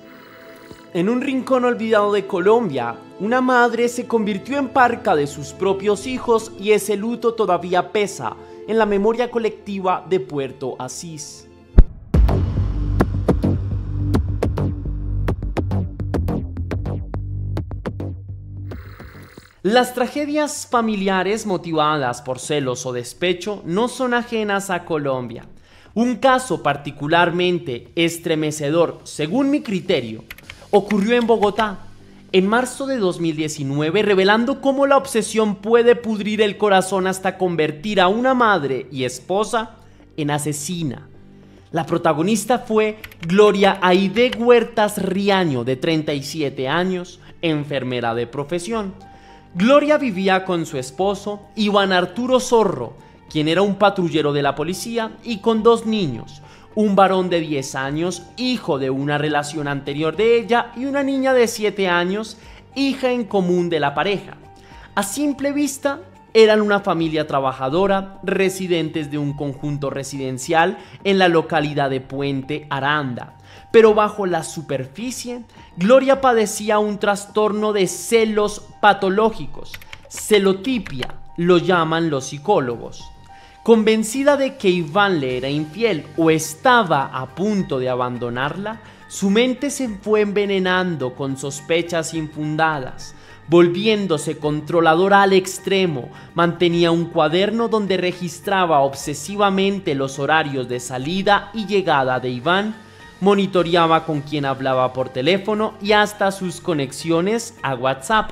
En un rincón olvidado de Colombia, una madre se convirtió en parca de sus propios hijos y ese luto todavía pesa en la memoria colectiva de Puerto Asís. Las tragedias familiares motivadas por celos o despecho no son ajenas a Colombia. Un caso particularmente estremecedor, según mi criterio, ocurrió en Bogotá, en marzo de 2019, revelando cómo la obsesión puede pudrir el corazón hasta convertir a una madre y esposa en asesina. La protagonista fue Gloria Aide Huertas Riaño, de 37 años, enfermera de profesión. Gloria vivía con su esposo, Iván Arturo Zorro, quien era un patrullero de la policía, y con 2 niños, un varón de 10 años, hijo de una relación anterior de ella, y una niña de 7 años, hija en común de la pareja. A simple vista, eran una familia trabajadora, residentes de un conjunto residencial en la localidad de Puente Aranda. Pero bajo la superficie, Gloria padecía un trastorno de celos patológicos, celotipia, lo llaman los psicólogos. Convencida de que Iván le era infiel o estaba a punto de abandonarla, su mente se fue envenenando con sospechas infundadas. Volviéndose controladora al extremo, mantenía un cuaderno donde registraba obsesivamente los horarios de salida y llegada de Iván, monitoreaba con quién hablaba por teléfono y hasta sus conexiones a WhatsApp.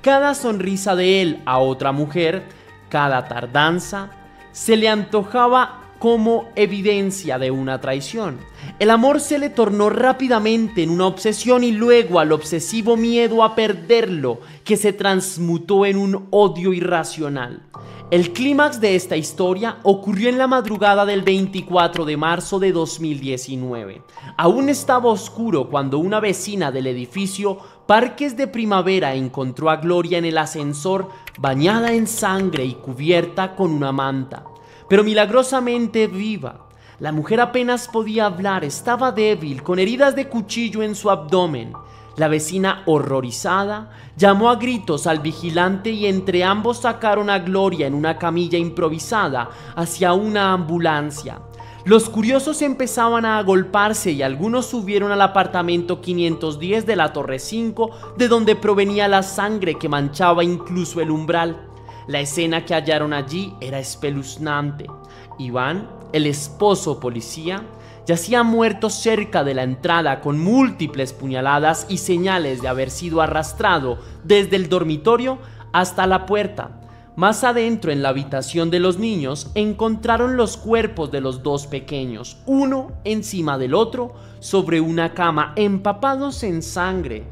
Cada sonrisa de él a otra mujer, cada tardanza, se le antojaba como evidencia de una traición. El amor se le tornó rápidamente en una obsesión y luego al obsesivo miedo a perderlo, que se transmutó en un odio irracional. El clímax de esta historia ocurrió en la madrugada del 24 de marzo de 2019. Aún estaba oscuro cuando una vecina del edificio Parques de Primavera encontró a Gloria en el ascensor, bañada en sangre y cubierta con una manta, pero milagrosamente viva. La mujer apenas podía hablar, estaba débil, con heridas de cuchillo en su abdomen. La vecina, horrorizada, llamó a gritos al vigilante y entre ambos sacaron a Gloria en una camilla improvisada hacia una ambulancia. Los curiosos empezaban a agolparse y algunos subieron al apartamento 510 de la Torre 5, de donde provenía la sangre que manchaba incluso el umbral. La escena que hallaron allí era espeluznante. Iván, el esposo policía, yacía muerto cerca de la entrada con múltiples puñaladas y señales de haber sido arrastrado desde el dormitorio hasta la puerta. Más adentro, en la habitación de los niños, encontraron los cuerpos de los 2 pequeños, uno encima del otro, sobre una cama, empapados en sangre.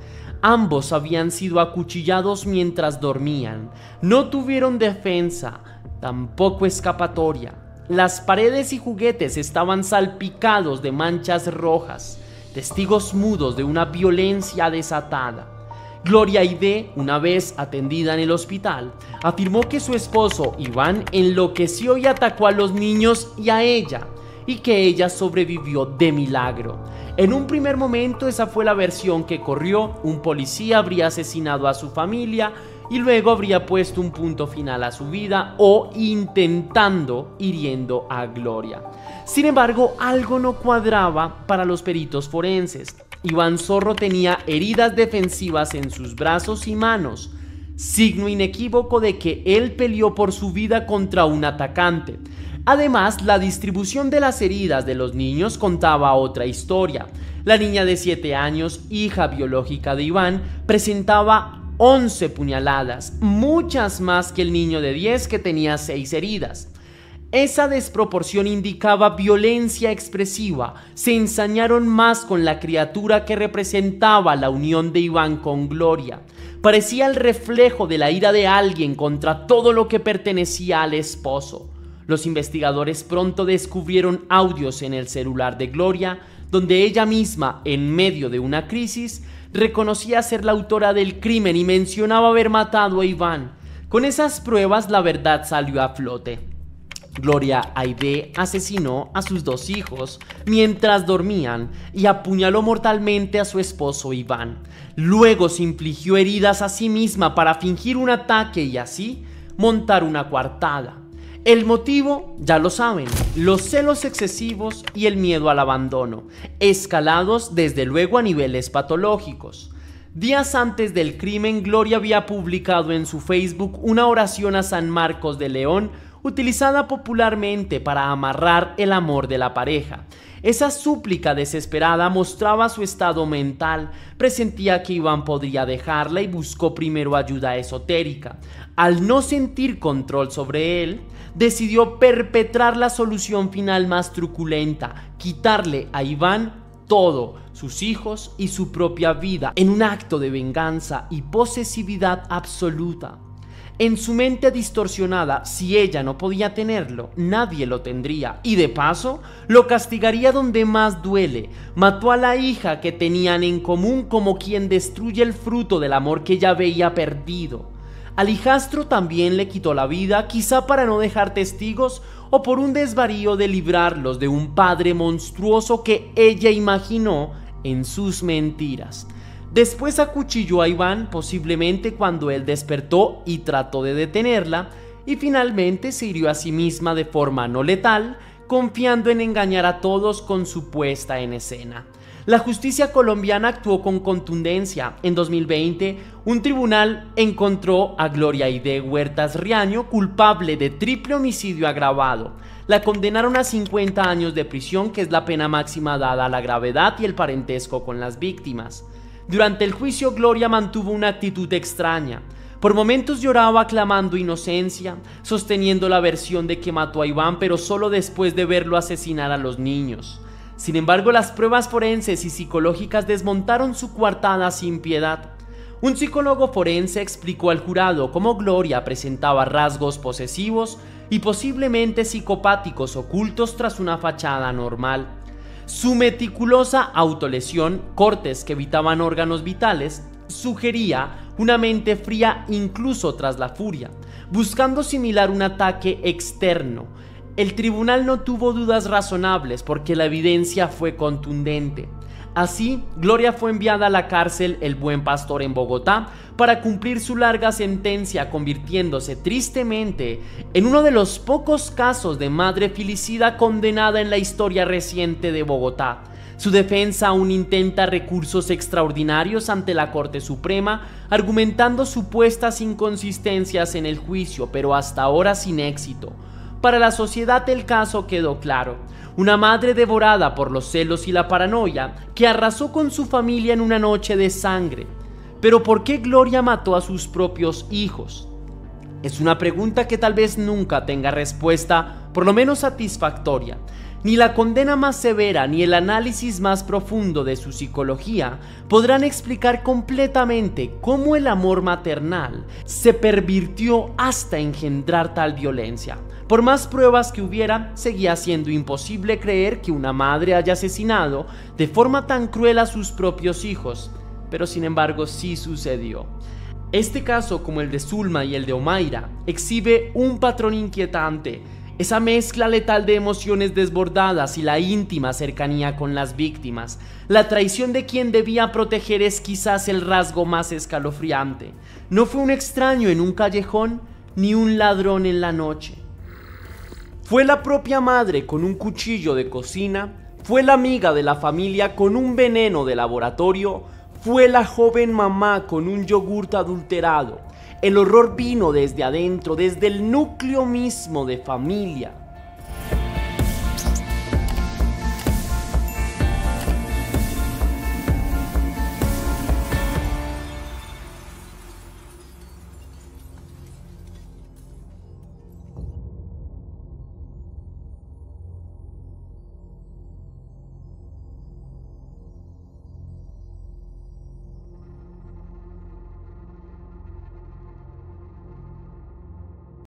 Ambos habían sido acuchillados mientras dormían. No tuvieron defensa, tampoco escapatoria. Las paredes y juguetes estaban salpicados de manchas rojas, testigos mudos de una violencia desatada. Gloria Aide, una vez atendida en el hospital, afirmó que su esposo Iván enloqueció y atacó a los niños y a ella, y que ella sobrevivió de milagro. En un primer momento esa fue la versión que corrió: un policía habría asesinado a su familia y luego habría puesto un punto final a su vida, o intentando hiriendo a Gloria. Sin embargo, algo no cuadraba para los peritos forenses. Iván Zorro tenía heridas defensivas en sus brazos y manos, signo inequívoco de que él peleó por su vida contra un atacante. Además, la distribución de las heridas de los niños contaba otra historia. La niña de 7 años, hija biológica de Iván, presentaba 11 puñaladas, muchas más que el niño de 10 que tenía 6 heridas. Esa desproporción indicaba violencia expresiva. Se ensañaron más con la criatura que representaba la unión de Iván con Gloria. Parecía el reflejo de la ira de alguien contra todo lo que pertenecía al esposo. Los investigadores pronto descubrieron audios en el celular de Gloria, donde ella misma, en medio de una crisis, reconocía ser la autora del crimen y mencionaba haber matado a Iván. Con esas pruebas, la verdad salió a flote. Gloria Aide asesinó a sus 2 hijos mientras dormían y apuñaló mortalmente a su esposo Iván. Luego se infligió heridas a sí misma para fingir un ataque y así montar una coartada. El motivo, ya lo saben, los celos excesivos y el miedo al abandono, escalados desde luego a niveles patológicos. Días antes del crimen, Gloria había publicado en su Facebook una oración a San Marcos de León, utilizada popularmente para amarrar el amor de la pareja. Esa súplica desesperada mostraba su estado mental. Presentía que Iván podría dejarla y buscó primero ayuda esotérica. Al no sentir control sobre él, decidió perpetrar la solución final más truculenta: quitarle a Iván todo, sus hijos y su propia vida, en un acto de venganza y posesividad absoluta. En su mente distorsionada, si ella no podía tenerlo, nadie lo tendría, y de paso lo castigaría donde más duele. Mató a la hija que tenían en común como quien destruye el fruto del amor que ella veía perdido. Al hijastro también le quitó la vida, quizá para no dejar testigos o por un desvarío de librarlos de un padre monstruoso que ella imaginó en sus mentiras. Después acuchilló a Iván, posiblemente cuando él despertó y trató de detenerla, y finalmente se hirió a sí misma de forma no letal, confiando en engañar a todos con su puesta en escena. La justicia colombiana actuó con contundencia. En 2020, un tribunal encontró a Gloria Aide Huertas Riaño culpable de triple homicidio agravado. La condenaron a 50 años de prisión, que es la pena máxima dada a la gravedad y el parentesco con las víctimas. Durante el juicio, Gloria mantuvo una actitud extraña. Por momentos lloraba clamando inocencia, sosteniendo la versión de que mató a Iván, pero solo después de verlo asesinar a los niños. Sin embargo, las pruebas forenses y psicológicas desmontaron su coartada sin piedad. Un psicólogo forense explicó al jurado cómo Gloria presentaba rasgos posesivos y posiblemente psicopáticos ocultos tras una fachada normal. Su meticulosa autolesión, cortes que evitaban órganos vitales, sugería una mente fría incluso tras la furia, buscando simular un ataque externo. El tribunal no tuvo dudas razonables porque la evidencia fue contundente. Así, Gloria fue enviada a la cárcel El Buen Pastor en Bogotá para cumplir su larga sentencia, convirtiéndose tristemente en uno de los pocos casos de madre filicida condenada en la historia reciente de Bogotá. Su defensa aún intenta recursos extraordinarios ante la Corte Suprema, argumentando supuestas inconsistencias en el juicio, pero hasta ahora sin éxito. Para la sociedad el caso quedó claro: una madre devorada por los celos y la paranoia que arrasó con su familia en una noche de sangre. Pero ¿por qué Gloria mató a sus propios hijos? Es una pregunta que tal vez nunca tenga respuesta, por lo menos satisfactoria. Ni la condena más severa ni el análisis más profundo de su psicología podrán explicar completamente cómo el amor maternal se pervirtió hasta engendrar tal violencia. Por más pruebas que hubiera, seguía siendo imposible creer que una madre haya asesinado de forma tan cruel a sus propios hijos, pero sin embargo sí sucedió. Este caso, como el de Zulma y el de Omaira, exhibe un patrón inquietante: esa mezcla letal de emociones desbordadas y la íntima cercanía con las víctimas. La traición de quien debía proteger es quizás el rasgo más escalofriante. No fue un extraño en un callejón, ni un ladrón en la noche. Fue la propia madre con un cuchillo de cocina, fue la amiga de la familia con un veneno de laboratorio, fue la joven mamá con un yogurt adulterado. El horror vino desde adentro, desde el núcleo mismo de familia.